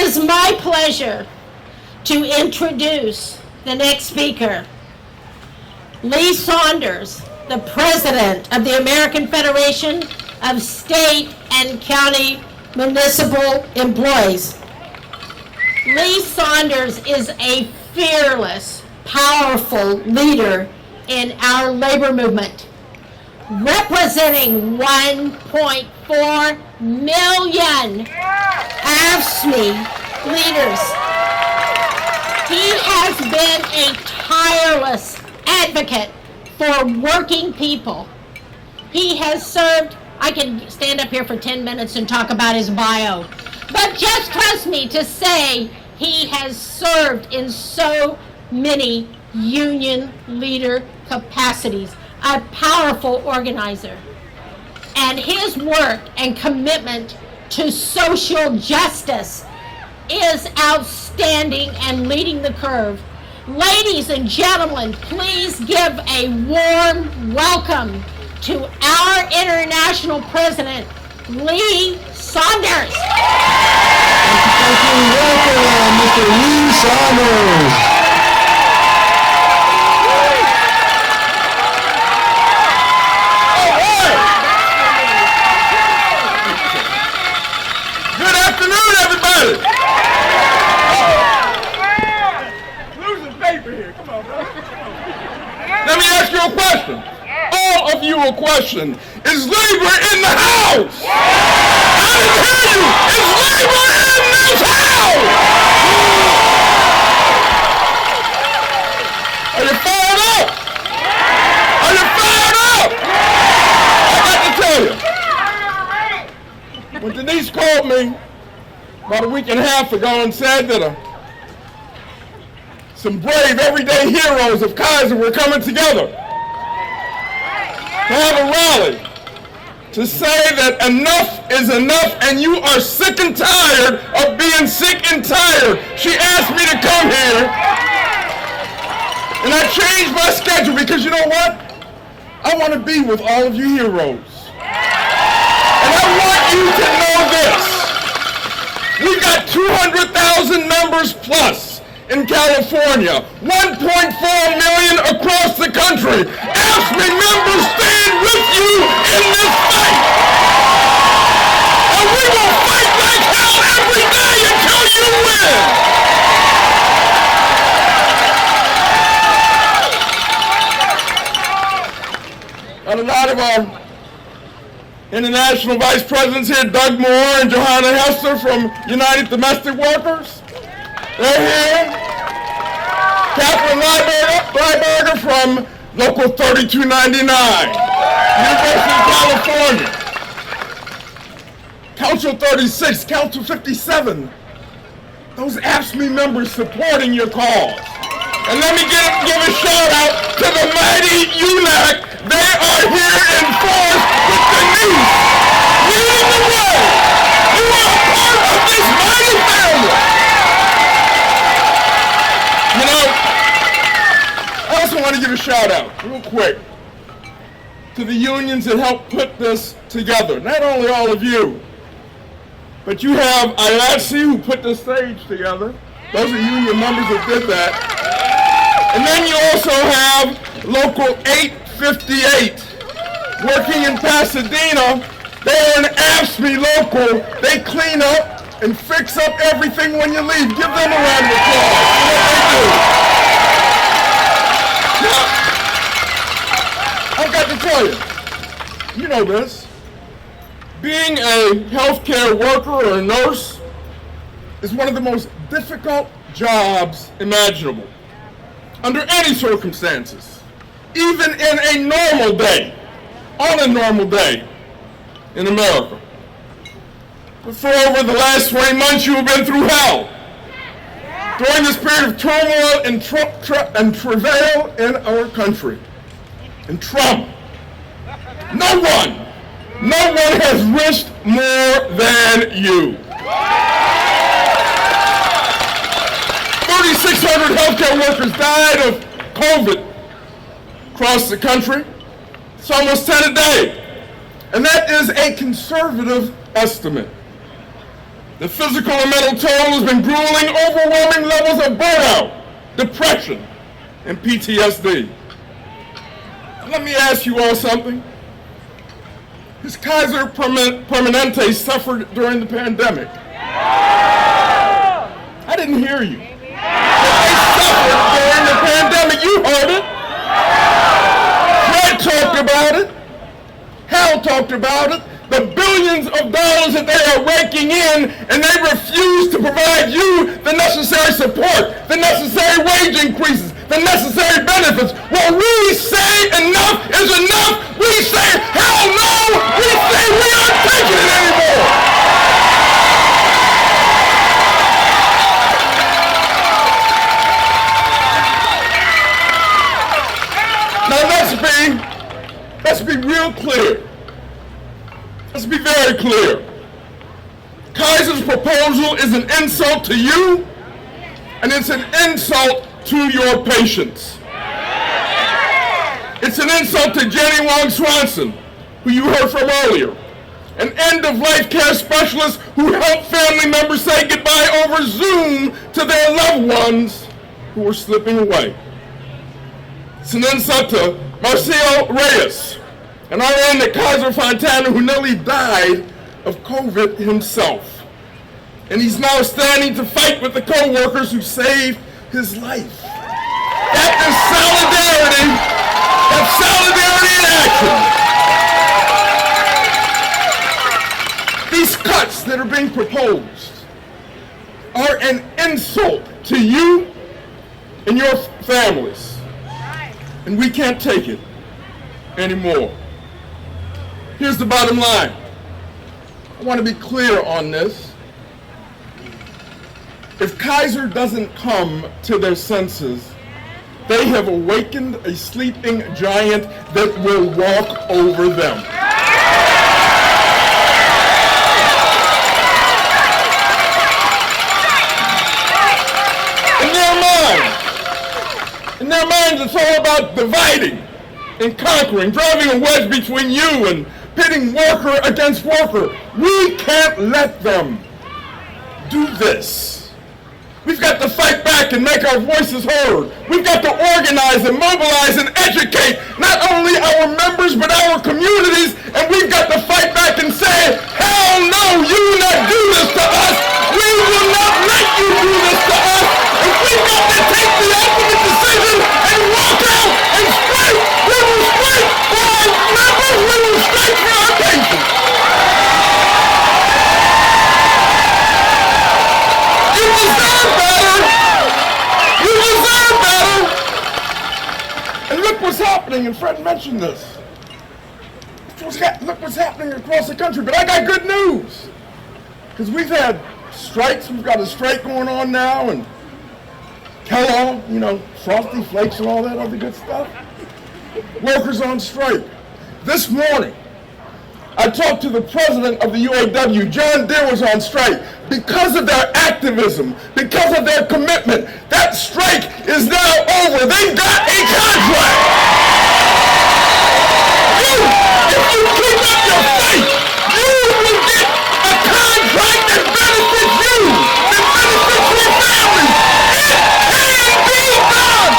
is my pleasure to introduce the next speaker, Lee Saunders, the President of the American Federation of State and County Municipal Employees. Lee Saunders is a fearless, powerful leader in our labor movement, representing 1.4 million AFSCME leaders. He has been a tireless advocate for working people. He has served, I can stand up here for 10 minutes and talk about his bio, but just trust me to say he has served in so many union leader capacities, a powerful organizer. And his work and commitment to social justice is outstanding and leading the curve. Ladies and gentlemen, please give a warm welcome to our international president, Lee Saunders. Thank you. Welcome, Mr. Lee Saunders. Good afternoon, everybody. Losing paper here. Come on, bro. Let me ask you a question. All of you a question. Is labor in the house? I didn't hear you. Is labor in this house? Are you fired up? Are you fired up? I got to tell you. When Denise called me about a week and a half ago and said that some brave everyday heroes of Kaiser were coming together to have a rally to say that enough is enough and you are sick and tired of being sick and tired. She asked me to come here and I changed my schedule because you know what? I want to be with all of you heroes. And I want you to know this. We got 200,000 members plus in California, 1.4 million across the country. AFSCME members stand with you in this fight. And we will fight like hell every day until you win. And a lot of our international vice presidents here, Doug Moore and Johanna Hester from United Domestic Workers. They're here. Catherine Lieberger from Local 3299, University of California. Council 36, Council 57. Those AFSCME members supporting your cause. And let me give a shout out to the mighty UNAC. They are here in force with Denise, leading the way. You are a part of this mighty family. You know, I also want to give a shout out, real quick, to the unions that helped put this together. Not only all of you, but you have IATSE who put the stage together. Those are union members that did that. And then you also have Local 858 working in Pasadena. They're an AFSCME local. They clean up and fix up everything when you leave. Give them a round of applause for what they do. Now, I've got to tell you, you know this, being a healthcare worker or a nurse is one of the most difficult jobs imaginable, under any circumstances, even in a normal day, on a normal day in America. But for over the last 20 months, you have been through hell. During this period of turmoil and travail in our country, and trauma, no one has risked more than you. 3,600 healthcare workers died of COVID across the country. It's almost 10 a day. And that is a conservative estimate. The physical and mental toll has been grueling, overwhelming levels of burnout, depression, and PTSD. Let me ask you all something. Has Kaiser Permanente suffered during the pandemic? I didn't hear you. They suffered during the pandemic. You heard it. Fred talked about it. Hal talked about it. The billions of dollars that they are raking in, and they refuse to provide you the necessary support, the necessary wage increases, the necessary benefits. Well, we say enough is enough. We say hell no. We say we aren't taking it anymore. Now let's be real clear. Let's be very clear. Kaiser's proposal is an insult to you, and it's an insult to your patients. It's an insult to Jenny Wong Swanson, who you heard from earlier, an end-of-life care specialist who helped family members say goodbye over Zoom to their loved ones who were slipping away. It's an insult to Marcio Reyes, an RN at Kaiser Fontana who nearly died of COVID himself. And he's now standing to fight with the co-workers who saved his life. That is solidarity. That's solidarity in action. These cuts that are being proposed are an insult to you and your families. And we can't take it anymore. Here's the bottom line. I want to be clear on this. If Kaiser doesn't come to their senses, they have awakened a sleeping giant that will walk over them. In their minds, it's all about dividing and conquering, driving a wedge between you and pitting worker against worker. We can't let them do this. We've got to fight back and make our voices heard. We've got to organize and mobilize and educate not only our members but our communities, and we've got to fight back and say, hell no, you will not do this to us. We will not let you do this to us. And we've got to take the ultimate decision and walk out and strike. We will strike for our members. We will strike for our patients. You deserve better. You deserve better. And look what's happening, and Fred mentioned this. Look what's happening across the country. But I got good news. Because we've had strikes. We've got a strike going on now, and Kellogg, Frosty Flakes and all that other good stuff. Workers on strike. This morning, I talked to the president of the UAW. John Deere was on strike. Because of their activism, because of their commitment, that strike is now over. They got a contract. If you keep up your fight, you will get a contract that benefits you, that benefits your family. It can be done.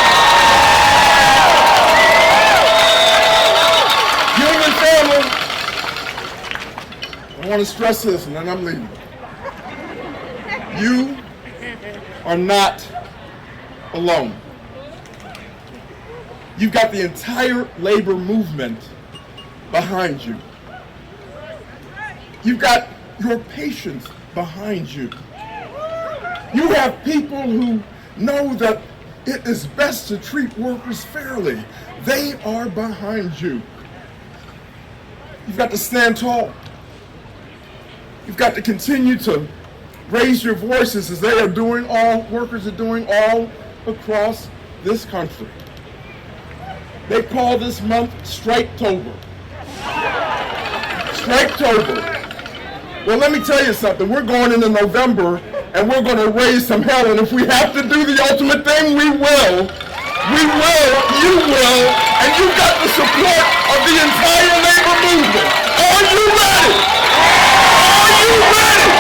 Union family, I want to stress this, and then I'm leaving. You are not alone. You've got the entire labor movement behind you. You've got your patients behind you. You have people who know that it is best to treat workers fairly. They are behind you. You've got to stand tall. You've got to continue to raise your voices as workers are doing all across this country. They call this month Striketober. Striketober. Well, let me tell you something. We're going into November, and we're going to raise some hell, and if we have to do the ultimate thing, we will. We will, you will, and you've got the support of the entire labor movement. Are you ready? Are you ready?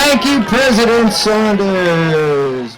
Thank you, President Saunders.